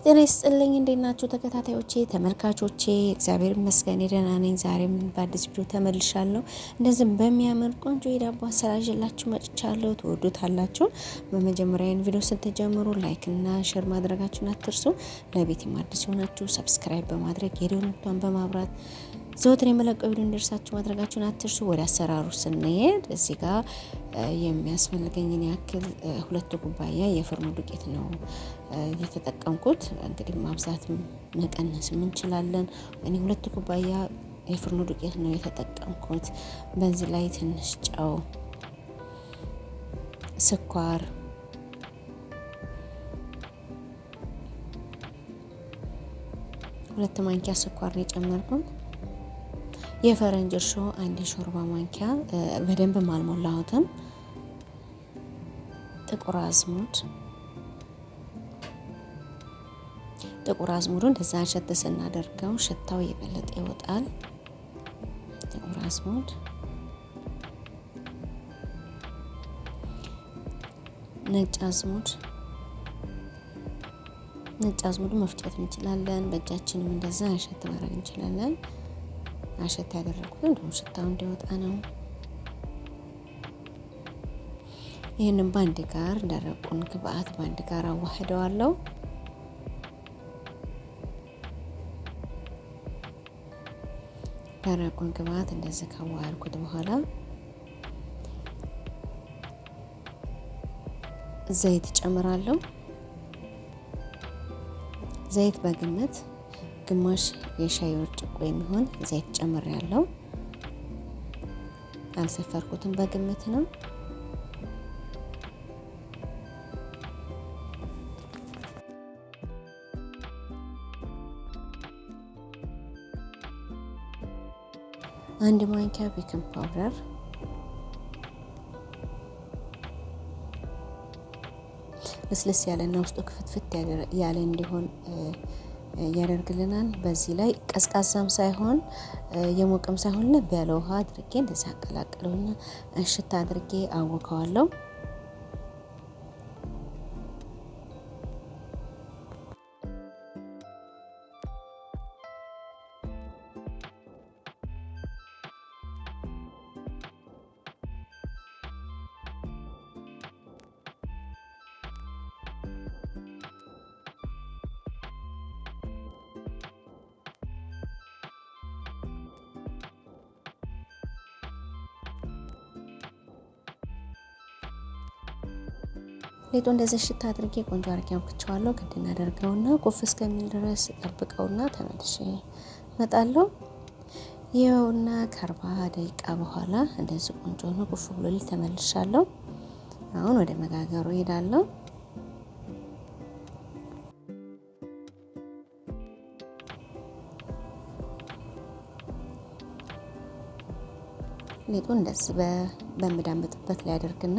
ጤና ይስጥልኝ እንዴት ናችሁ ተከታታዮቼ ተመልካቾቼ? እግዚአብሔር ይመስገን ደህና ነኝ። ዛሬም በአዲስ ቪዲዮ ተመልሻለሁ። እንደዚህም በሚያምር ቆንጆ የዳቦ አሰራር ይዤላችሁ መጥቻለሁ። ትወዱታላችሁ። በመጀመሪያ ይህን ቪዲዮ ስትጀምሩ ላይክ እና ሼር ማድረጋችሁን አትርሱ። ለቤት አዲስ ሆናችሁ ሰብስክራይብ በማድረግ የደወል ምልክቱን በማብራት ዘወትር የመለቀው ቪዲዮ እንዲደርሳችሁ ማድረጋችሁን አትርሱ። ወደ አሰራሩ ስንሄድ እዚህ ጋር የሚያስፈልገኝን ያክል 2 ኩባያ የፍርኖ ዱቄት ነው የተጠቀምኩት። እንግዲህ ማብዛት መቀነስ እንችላለን። እኔ 2 ኩባያ የፍርኖ ዱቄት ነው የተጠቀምኩት። በዚህ ላይ ትንሽ ጨው፣ ስኳር፣ ሁለት ማንኪያ ስኳር ነው የጨመርኩት። የፈረንጅ እርሾ 1 ሾርባ ማንኪያ በደንብ አልሞላሁትም። ጥቁር አዝሙድ እንደዛ ሸት ስናደርገው ሽታው የበለጠ ይወጣል። ጥቁር አዝሙድ፣ ነጭ አዝሙድ መፍጨት እንችላለን። በእጃችንም እንደዛ አሸት ማድረግ እንችላለን። አሸት ያደረኩት እንደውም ሽታው እንዲወጣ ነው። ይህንን ባንድ ጋር ደረቁን ግብአት ባንድ ጋር አዋህደዋለሁ። ደረቁን ግብአት እንደዚህ ካዋሃድኩት በኋላ ዘይት ጨምራለሁ። ዘይት በግምት ግማሽ የሻይ ብርጭቆ የሚሆን ዘይት ጨምሬያለሁ። አልሰፈርኩትም፣ በግምት ነው። አንድ ማንኪያ ቤኪንግ ፓውደር፣ ለስለስ ያለና ውስጡ ክፍትፍት ያለ እንዲሆን ያደርግልናል። በዚህ ላይ ቀዝቃዛም ሳይሆን የሞቀም ሳይሆን ለብ ያለ ውሃ አድርጌ እንደዛ አቀላቅለውና እሽታ አድርጌ አወከዋለሁ። ሊጡ እንደዚህ ሽታ አድርጌ ቆንጆ አድርጌ አውክቸዋለሁ። ግድ እናደርገውና ኩፍ እስከሚል ድረስ ጠብቀውና ተመልሼ እመጣለሁ። ይኸውና ከ40 ደቂቃ በኋላ እንደዚህ ቆንጆ ነው ኩፍ ብሎልኝ ተመልሻለሁ። አሁን ወደ መጋገሩ እሄዳለሁ። ሊጡ እንደዚህ በምዳምጥበት ላይ አድርግና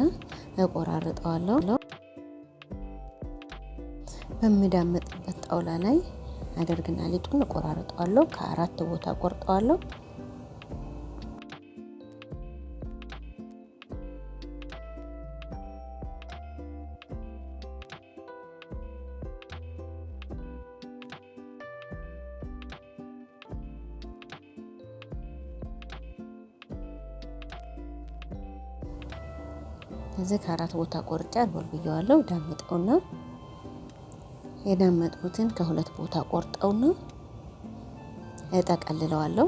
እቆራርጠዋለሁ። በምዳምጥበት ጣውላ ላይ አደርግና ሊጡን እቆራርጠዋለሁ። ከ4 ቦታ ቆርጠዋለሁ። እዚህ ከ4 ቦታ ቆርጬ አድርጌዋለሁ። ዳምጠውና የዳመጥኩትን ከ2 ቦታ ቆርጠውና እጠቀልለዋለሁ።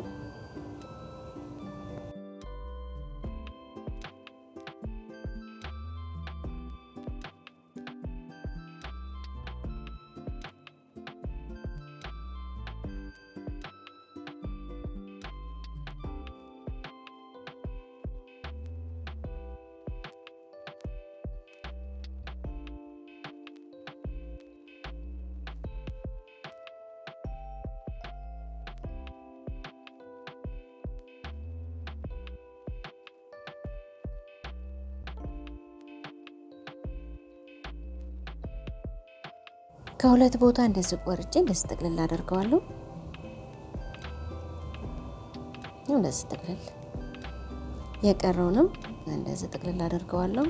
ከ2 ቦታ እንደዚህ ቆርጬ እንደዚህ ጥቅልል አደርገዋለሁ። እንደዚህ ጥቅልል፣ የቀረውንም እንደዚህ ጥቅልል አደርገዋለሁ።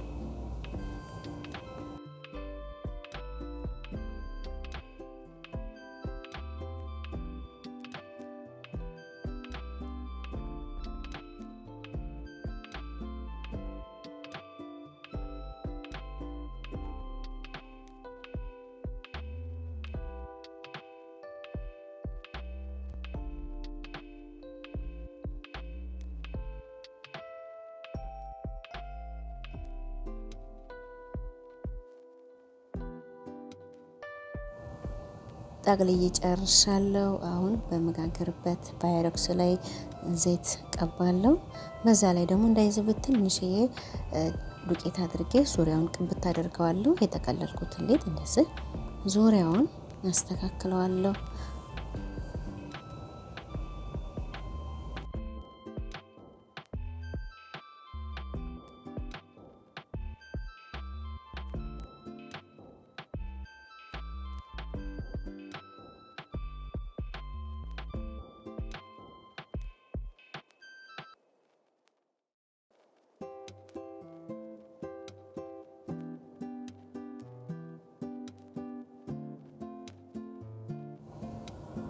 ጠቅልዬ ጨርሻለሁ። አሁን በመጋገርበት ባይረክስ ላይ ዘይት ቀባለሁ። በዛ ላይ ደግሞ እንዳይዝብት ትንሽዬ ዱቄት አድርጌ ዙሪያውን ቅብት አደርገዋለሁ። የጠቀለልኩትን ሊጥ እንደዚህ ዙሪያውን አስተካክለዋለሁ።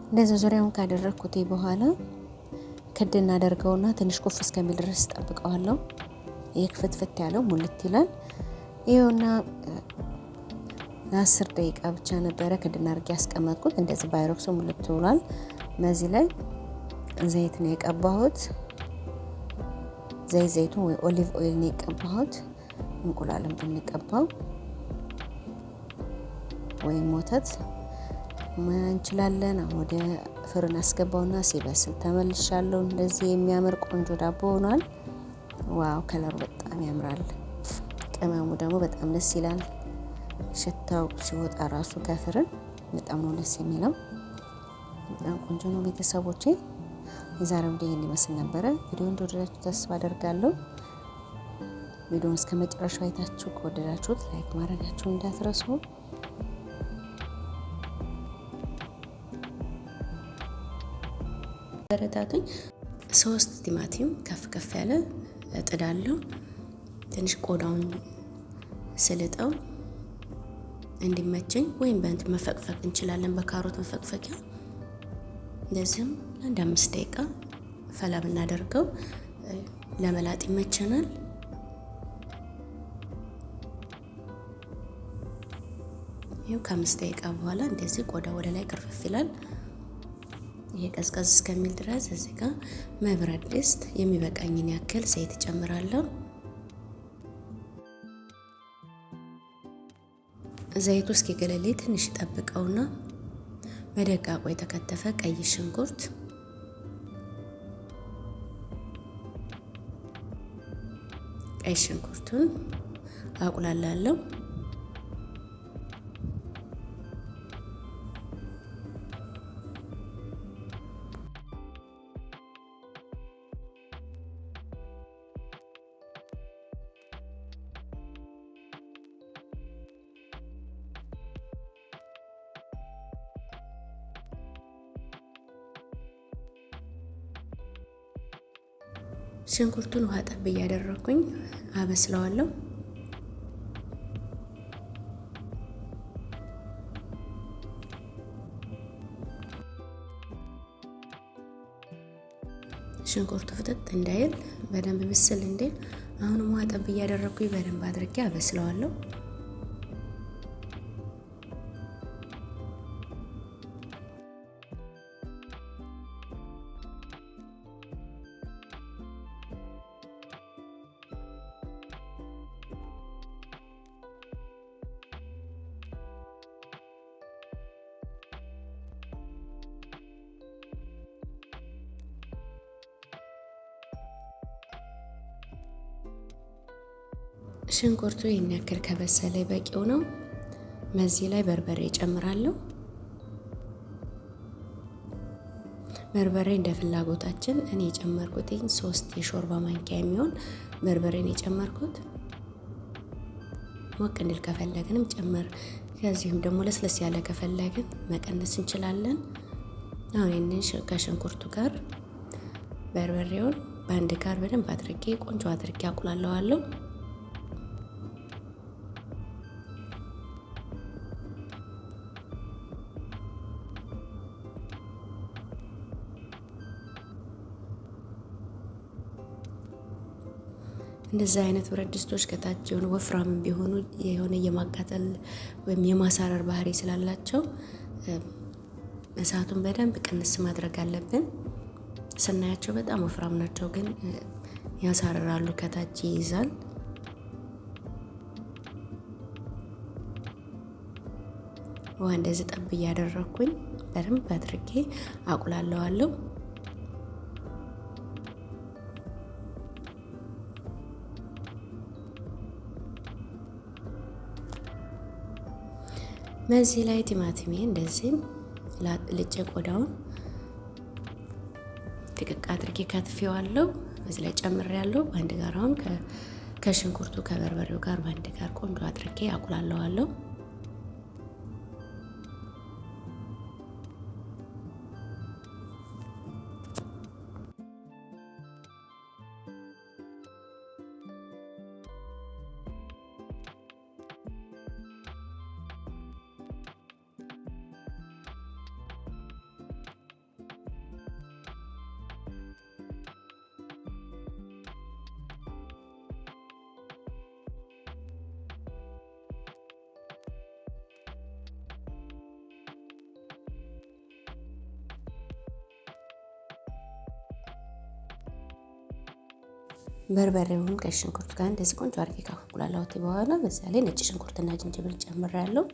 እንደዚህ ዙሪያውን ካደረኩት በኋላ ክድ እናደርገውና ትንሽ ኩፍ እስከሚል ድረስ ጠብቀዋለሁ። የክፍትፍት ያለው ሙልት ይላል። ይኸውና ለ10 ደቂቃ ብቻ ነበረ ክድ እናድርጌ ያስቀመጥኩት። እንደዚህ ባይሮክሱ ሙልት ብሏል። በዚህ ላይ ዘይት ነው የቀባሁት። ዘይቱን ወይ ኦሊቭ ኦይል ነው የቀባሁት። እንቁላልም ብንቀባው ወይም ወተት እንችላለን። አሁን ወደ ፍርን አስገባውና ሲበስል ተመልሻለሁ። እንደዚህ የሚያምር ቆንጆ ዳቦ ሆኗል። ዋው ከለሩ በጣም ያምራል። ቅመሙ ደግሞ በጣም ደስ ይላል። ሽታው ሲወጣ ራሱ ከፍርን በጣም ነው ደስ የሚለው። በጣም ቆንጆ ነው። ቤተሰቦቼ የዛሬው ቪዲዮ ይህን ይመስል ነበረ። ቪዲዮውን እንደወደዳችሁ ተስፋ አደርጋለሁ። ቪዲዮውን እስከ መጨረሻው አይታችሁ ከወደዳችሁት ላይክ ማድረጋችሁን እንዳትረሱ። በረታቱኝ። 3 ቲማቲም ከፍ ያለ እጥዳለሁ። ትንሽ ቆዳውን ስልጠው እንዲመቸኝ ወይም በእንትን መፈቅፈቅ እንችላለን፣ በካሮት መፈቅፈቂያ። እንደዚህም ለአንድ 5 ደቂቃ ፈላ ብናደርገው ለመላጥ ይመቸናል። ይኸው ከ5 ደቂቃ በኋላ እንደዚህ ቆዳ ወደ ላይ ቅርፍፍ ይላል። ይሄ ቀዝቀዝ እስከሚል ድረስ እዚህ ጋር መብራት ድስት የሚበቃኝን ያክል ዘይት ጨምራለሁ። ዘይቱ እስኪገለልኝ ትንሽ ጠብቀውና በደቃቁ የተከተፈ ቀይ ሽንኩርት፣ ቀይ ሽንኩርቱን አቁላላለሁ። ሽንኩርቱን ውሃ ጠብ እያደረኩኝ አበስለዋለሁ። ሽንኩርቱ ፍጥጥ እንዳይል በደንብ ብስል እንዴ አሁንም ውሃ ጠብ እያደረኩኝ በደንብ አድርጌ አበስለዋለሁ። ሽንኩርቱ ይህን ያክል ከበሰለ በቂው ነው። በዚህ ላይ በርበሬ እጨምራለሁ። በርበሬ እንደ ፍላጎታችን እኔ የጨመርኩት 3 የሾርባ ማንኪያ የሚሆን በርበሬን የጨመርኩት። ሞቅ እንዲል ከፈለግንም ጨመር፣ ከዚህም ደግሞ ለስለስ ያለ ከፈለግን መቀነስ እንችላለን። አሁን ይህንን ከሽንኩርቱ ጋር በርበሬውን በአንድ ጋር በደንብ አድርጌ ቆንጆ አድርጌ አቁላለዋለሁ። እንደዚህ አይነት ብረት ድስቶች ከታች የሆነ ወፍራም ቢሆኑ የሆነ የማቃጠል ወይም የማሳረር ባህሪ ስላላቸው እሳቱን በደንብ ቅንስ ማድረግ አለብን። ስናያቸው በጣም ወፍራም ናቸው፣ ግን ያሳረራሉ፣ ከታች ይይዛል። ውሃ እንደዚህ ጠብ እያደረኩኝ በደንብ አድርጌ አቁላለዋለሁ። በዚህ ላይ ቲማቲሜ እንደዚህ ልጬ ቆዳውን ድቅቅ አድርጌ ከትፌዋለሁ። በዚህ ላይ ጨምሬያለሁ። በአንድ ጋር አሁን ከሽንኩርቱ ከበርበሬው ጋር በአንድ ጋር ቆንጆ አድርጌ አቁላለዋለሁ። በርበሬውን ከሽንኩርት ጋር እንደዚህ ቆንጆ አድርጌ ካቁላላሁት በኋላ በዛ ላይ ነጭ ሽንኩርትና ዝንጅብል ጨምሬያለሁ።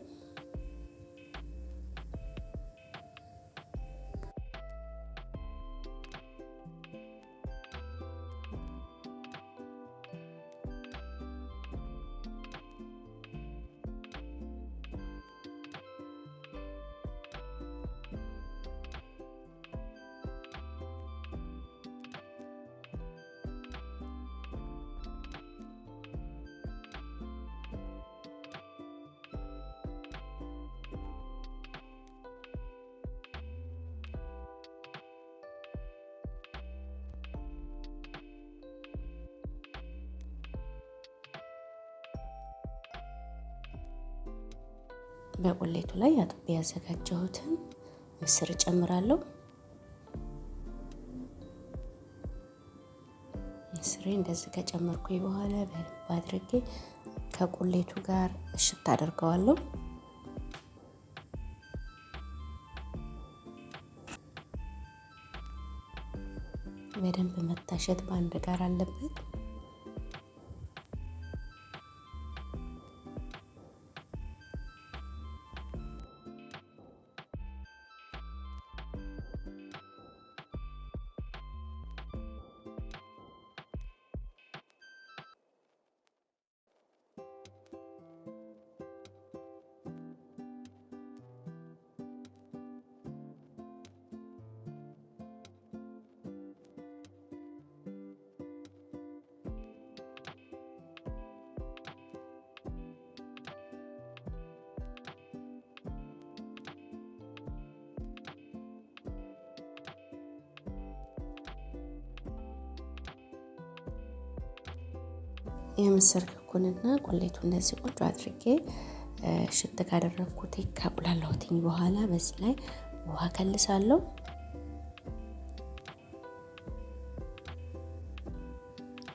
በቁሌቱ ላይ አጥቤ ያዘጋጀሁትን ምስር ጨምራለሁ። ምስሬ እንደዚህ ከጨመርኩኝ በኋላ በደንብ አድርጌ ከቁሌቱ ጋር እሽት አደርገዋለሁ። በደንብ መታሸት በአንድ ጋር አለበት። የምስር ክኩንና ቆሌቱ እንደዚህ ቆንጆ አድርጌ ሽት ካደረኩት ካቁላላሁትኝ በኋላ በዚህ ላይ ውሃ ከልሳለሁ።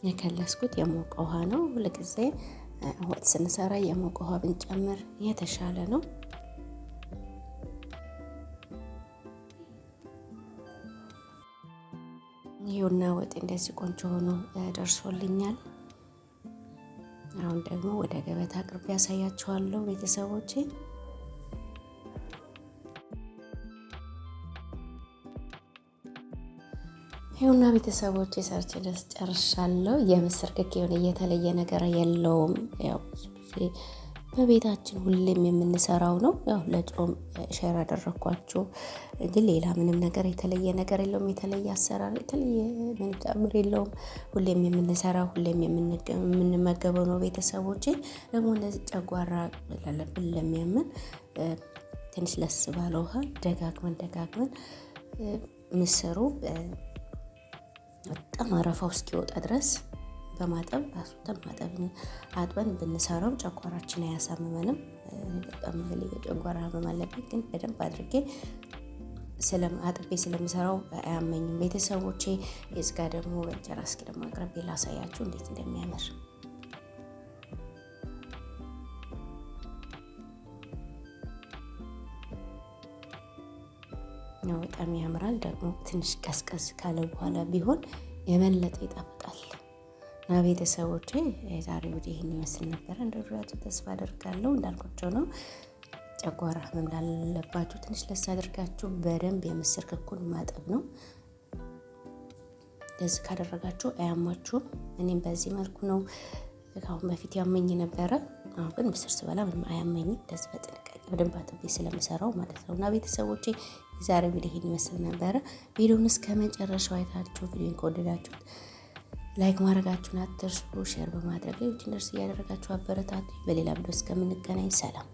የከለስኩት የሞቀ ውሃ ነው። ሁልጊዜ ወጥ ስንሰራ የሞቀ ውሃ ብንጨምር የተሻለ ነው። ይኸውና ወጥ እንደዚህ ቆንጆ ሆኖ ደርሶልኛል። አሁን ደግሞ ወደ ገበታ አቅርቤ ያሳያችኋለሁ ቤተሰቦቼ። ይኸውና ቤተሰቦቼ ሰርቼ ጨርሻለሁ። የምስር ክክ የሆነ የተለየ ነገር የለውም። ያው በቤታችን ሁሌም የምንሰራው ነው። ያው ለጾም ሼር አደረኳችሁ፣ ግን ሌላ ምንም ነገር የተለየ ነገር የለውም። የተለየ አሰራር የተለየ ምንም ተአምር የለውም። ሁሌም የምንሰራው ሁሌም የምንመገበው ነው ቤተሰቦቼ። ደግሞ እንደዚህ ጨጓራ ላለብን ለሚያምን ትንሽ ለስ ባለ ውሃ ደጋግመን ምስሩ በጣም አረፋው እስኪወጣ ድረስ በማጠብ አሱተን አጥበን ብንሰራው ጨጓራችን አያሳምመንም። በጣም ጨጓራ ህመም አለብኝ፣ ግን በደንብ አድርጌ አጥቤ ስለምሰራው አያመኝም ቤተሰቦቼ። እዚህ ጋር ደግሞ በእንጀራ እስኪ ደግሞ አቅርቤ ላሳያችሁ እንዴት እንደሚያምር። ነው በጣም ያምራል። ደግሞ ትንሽ ቀዝቀዝ ካለ በኋላ ቢሆን የበለጠ ይጣፍጣል። እና ቤተሰቦቼ የዛሬው ቪዲዮ ይህን ይመስል ነበር። እንደወደዳችሁ ተስፋ አደርጋለሁ። እንዳልኳቸው ነው ጨጓራ ህመም ላለባችሁ ትንሽ ለስ አድርጋችሁ በደንብ የምስር ክኩን ማጠብ ነው። እንደዚህ ካደረጋችሁ አያማችሁም። እኔም በዚህ መልኩ ነው ከአሁን በፊት ያመኝ ነበረ። አሁን ግን ምስር ስበላ ምንም አያመኝም። እንደዚህ በጥንቃቄ በደንብ አጥቤ ስለምሰራው ማለት ነው። እና ቤተሰቦቼ የዛሬ ቪዲዮ ይሄን ይመስል ነበረ። ቪዲዮውን እስከ መጨረሻው አይታችሁ ቪዲዮን ከወደዳችሁት ላይክ ማድረጋችሁን አትርሱ። ሼር በማድረግ ሌሎችን ደርስ እያደረጋችሁ አበረታቱ። በሌላ ቪዲዮ እስከምንገናኝ ሰላም።